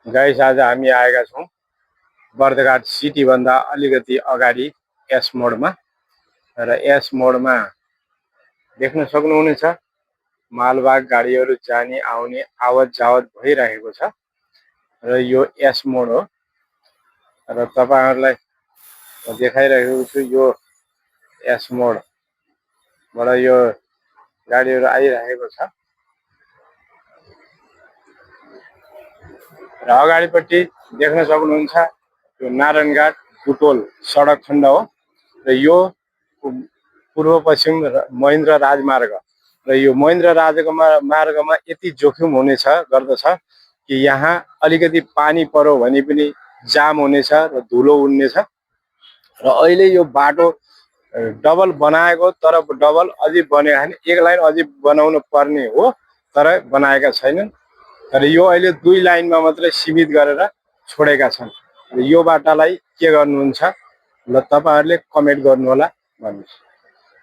Guys आज हामी आएका छौं बर्दघाट सिटी भन्दा अलिकति अगाडि एस मोडमा र एस मोडमा देख्न सक्नुहुनेछ मालवाहक गाडीहरू जाने आउने आवत जावत भइरहेको छ र यो एस मोड हो र तपाईहरुलाई देखाइरहेको छु यो एस मोडबाट यो गाडीहरू आइरहेको छ र अगाडिपट्टि देख्न सक्नुहुन्छ यो नारायणघाट बुटोल सडक खण्ड हो र यो पूर्व पश्चिम महेन्द्र राजमार्ग र यो महेन्द्र राजमार्गमा यति जोखिम हुनेछ गर्दछ कि यहाँ अलिकति पानी पर्यो भने पनि जाम हुनेछ र धुलो उड्नेछ र अहिले यो बाटो डबल बनाएको तर डबल अझै बनेको छैन एक लाइन अझै बनाउनु पर्ने हो तर बनाएका छैनन् तर यो अहिले दुई लाइनमा मात्रै सीमित गरेर छोडेका छन् र यो बाटालाई के गर्नुहुन्छ ल तपाईहरुले कमेन्ट गर्नु होला भन्नुस्।